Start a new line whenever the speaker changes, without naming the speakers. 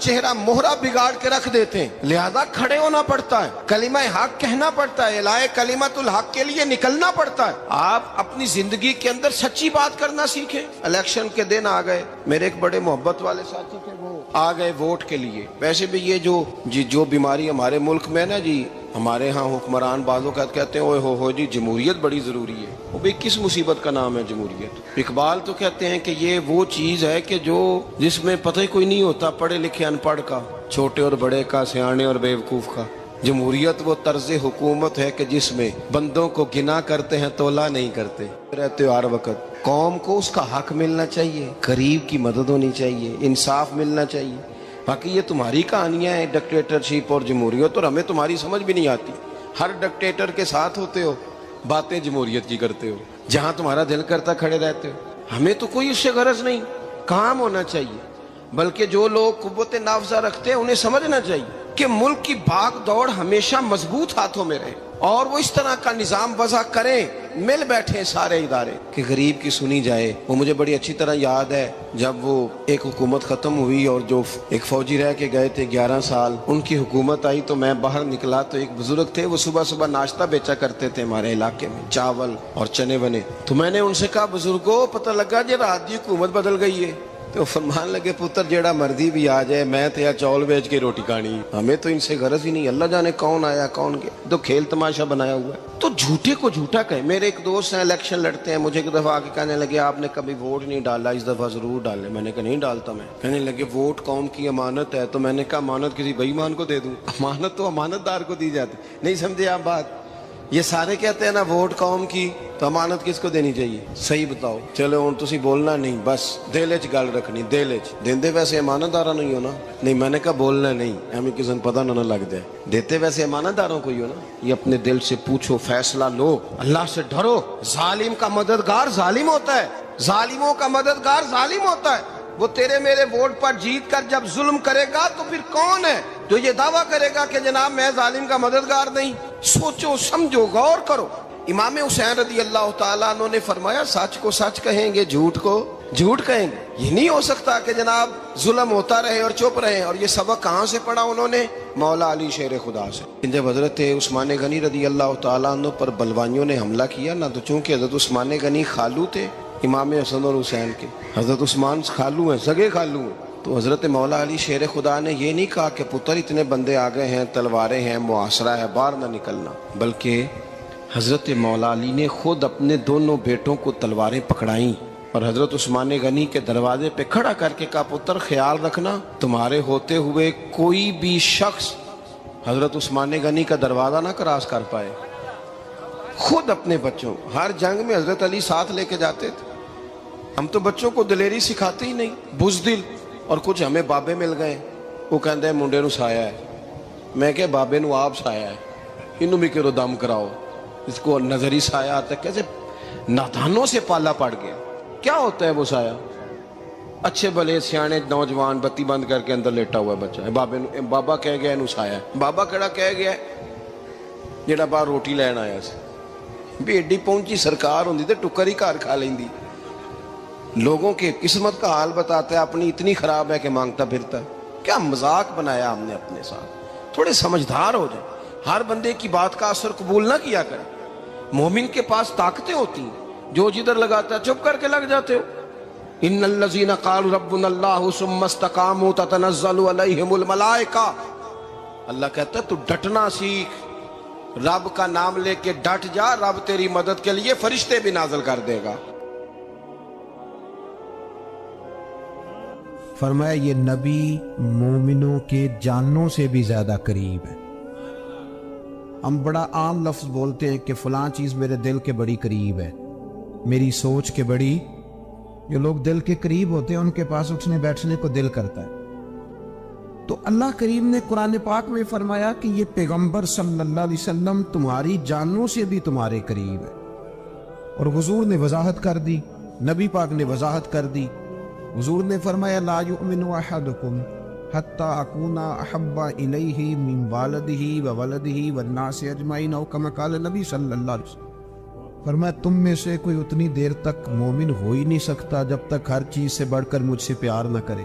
چہرہ موہرا بگاڑ کے رکھ دیتے ہیں، لہذا کھڑے ہونا پڑتا ہے، کلمہ حق کہنا پڑتا ہے، الائے کلمت الحق کے لیے نکلنا پڑتا ہے۔ آپ اپنی زندگی کے اندر سچی بات کرنا سیکھیں۔ الیکشن کے دن آ گئے، میرے ایک بڑے محبت والے ساتھی تھے، وہ آ گئے ووٹ کے لیے۔ ویسے بھی یہ جو بیماری ہمارے ملک میں نا جی، ہمارے ہاں حکمران بعضوں کا کہتے ہیں اوے ہو جی جمہوریت بڑی ضروری ہے۔ وہ بھی کس مصیبت کا نام ہے جمہوریت؟ اقبال تو کہتے ہیں کہ یہ وہ چیز ہے کہ جس میں پتہ ہی کوئی نہیں ہوتا پڑھے لکھے ان پڑھ کا، چھوٹے اور بڑے کا، سیانے اور بیوقوف کا۔ جمہوریت وہ طرز حکومت ہے کہ جس میں بندوں کو گنا کرتے ہیں تولا نہیں کرتے رہتے ہو ہر وقت۔ قوم کو اس کا حق ملنا چاہیے، غریب کی مدد ہونی چاہیے، انصاف ملنا چاہیے۔ باقی یہ تمہاری کہانیاں ہیں ڈکٹیٹرشپ اور جمہوریت، اور ہمیں تمہاری سمجھ بھی نہیں آتی۔ ہر ڈکٹیٹر کے ساتھ ہوتے ہو، باتیں جمہوریت کی کرتے ہو، جہاں تمہارا دل کرتا کھڑے رہتے ہو۔ ہمیں تو کوئی اس سے غرض نہیں، کام ہونا چاہیے۔ بلکہ جو لوگ قوت نافذہ رکھتے ہیں انہیں سمجھنا چاہیے کہ ملک کی بھاگ دوڑ ہمیشہ مضبوط ہاتھوں میں رہے، اور وہ اس طرح کا نظام وضع کریں، مل بیٹھے سارے ادارے کہ غریب کی سنی جائے۔ وہ مجھے بڑی اچھی طرح یاد ہے جب وہ ایک حکومت ختم ہوئی اور جو ایک فوجی رہ کے گئے تھے 11 سال، ان کی حکومت آئی تو میں باہر نکلا تو ایک بزرگ تھے، وہ صبح صبح ناشتہ بیچا کرتے تھے ہمارے علاقے میں، چاول اور چنے بنے۔ تو میں نے ان سے کہا بزرگوں پتہ لگا جی رات دی حکومت بدل گئی ہے۔ تو فرمان لگے پتر جیڑا مرضی بھی آ جائے، میں تو یا چاول بیچ کے روٹی کھانی، ہمیں تو ان سے غرض ہی نہیں، اللہ جانے کون آیا کون گیا، تو کھیل تماشا بنایا ہوا ہے۔ تو جھوٹے کو جھوٹا کہیں۔ میرے ایک دوست ہیں الیکشن لڑتے ہیں، مجھے ایک دفعہ آ کے کہنے لگے آپ نے کبھی ووٹ نہیں ڈالا، اس دفعہ ضرور ڈالیں۔ میں نے کہا نہیں ڈالتا میں۔ کہنے لگے ووٹ قوم کی امانت ہے، تو میں نے کہا امانت کسی بے ایمان کو دے دوں؟ امانت تو امانت دار کو دی جاتی۔ نہیں سمجھے آپ بات؟ یہ سارے کہتے ہیں نا ووٹ قوم کی، تو امانت کس کو دینی چاہیے؟ صحیح بتاؤ۔ چلو ہوں تسی بولنا نہیں، بس دل وچ گل رکھنی، دل وچ دیندے ویسے امانت دارا نہیں ہونا۔ نہیں میں نے کہا بولنا نہیں، ہمیں کسی نے پتہ نہ لگ جائے، دیتے ویسے امانت داروں کو ہی ہو نا۔ یہ اپنے دل سے پوچھو، فیصلہ لو، اللہ سے ڈرو۔ ظالم کا مددگار ظالم ہوتا ہے، ظالموں کا مددگار ظالم ہوتا ہے۔ وہ تیرے میرے ووٹ پر جیت کر جب ظلم کرے گا تو پھر کون ہے جو یہ دعویٰ کرے گا کہ جناب میں ظالم کا مددگار نہیں؟ سوچو سمجھو غور کرو۔ امام حسین رضی اللہ تعالیٰ عنہ نے فرمایا سچ کو سچ کہیں گے، جھوٹ کو جھوٹ کہیں گے۔ یہ نہیں ہو سکتا کہ جناب ظلم ہوتا رہے اور چپ رہے۔ اور یہ سبق کہاں سے پڑھا انہوں نے؟ مولا علی شیر خدا سے۔ جب حضرت عثمان غنی رضی اللہ تعالیٰ عنہ پر بلوائیوں نے حملہ کیا نا، تو چونکہ حضرت عثمان غنی خالو تھے امام حسن اور حسین کے، حضرت عثمان خالو ہیں، سگے خالو ہیں، تو حضرت مولا علی شیر خدا نے یہ نہیں کہا کہ پتر اتنے بندے آ گئے ہیں، تلواریں ہیں، محاصرہ ہے، باہر نہ نکلنا، بلکہ حضرت مولا علی نے خود اپنے دونوں بیٹوں کو تلواریں پکڑائیں اور حضرت عثمان غنی کے دروازے پہ کھڑا کر کے کہا پتر خیال رکھنا تمہارے ہوتے ہوئے کوئی بھی شخص حضرت عثمان غنی کا دروازہ نہ کراس کر پائے۔ خود اپنے بچوں، ہر جنگ میں حضرت علی ساتھ لے کے جاتے تھے۔ ہم تو بچوں کو دلیری سکھاتے ہی نہیں، بزدل۔ اور کچھ ہمیں بابے مل گئے، وہ کہندے ہیں منڈے نو سایا ہے، میں کہ بابے نو آپ سایا ہے، انہوں بھی کرو دم کراؤ، اس کو نظری سایہ آتا ہے۔ کیسے نادانوں سے پالا پڑ گیا۔ کیا ہوتا ہے وہ سایہ؟ اچھے بھلے سیانے نوجوان بتی بند کر کے اندر لیٹا ہوا ہے بچہ ہے، بابا کہہ گیا انہوں سایا ہے۔ بابا کہڑا کہہ گیا ہے جیڑا باہر روٹی لین آیا سی، بھی ایڈی پہنچی سرکار ہوندی تے ٹکر ہی گھر کھا لیندی۔ لوگوں کے قسمت کا حال بتاتا ہے، اپنی اتنی خراب ہے کہ مانگتا پھرتا ہے۔ کیا مذاق بنایا ہم نے اپنے ساتھ۔ تھوڑے سمجھدار ہو جائیں، ہر بندے کی بات کا اثر قبول نہ کیا کریں۔ مومن کے پاس طاقتیں ہوتی ہیں، جو جدھر لگاتا ہے چپ کر کے لگ جاتے ہو۔ ان الذین قالوا ربنا اللہ ثم استقاموا تتنزل علیہم الملائکہ، اللہ کہتا ہے تو ڈٹنا سیکھ، رب کا نام لے کے ڈٹ جا، رب تیری مدد کے لیے فرشتے بھی نازل کر دے گا۔
فرمایا یہ نبی مومنوں کے جانوں سے بھی زیادہ قریب ہے۔ ہم بڑا عام لفظ بولتے ہیں کہ فلاں چیز میرے دل کے بڑی قریب ہے، میری سوچ کے بڑی۔ جو لوگ دل کے قریب ہوتے ہیں ان کے پاس اٹھنے بیٹھنے کو دل کرتا ہے۔ تو اللہ کریم نے قرآن پاک میں فرمایا کہ یہ پیغمبر صلی اللہ علیہ وسلم تمہاری جانوں سے بھی تمہارے قریب ہے۔ اور حضور نے وضاحت کر دی، نبی پاک نے وضاحت کر دی۔ حضور نے فرمایا لا یؤمن احدکم حتی اکون احب الیہ من والدہ وولدہ والناس اجمعین، او کما قال نبی صلی اللہ علیہ وسلم۔ فرمایا تم میں سے کوئی اتنی دیر تک مومن ہو ہی نہیں سکتا جب تک ہر چیز سے بڑھ کر مجھ سے پیار نہ کرے۔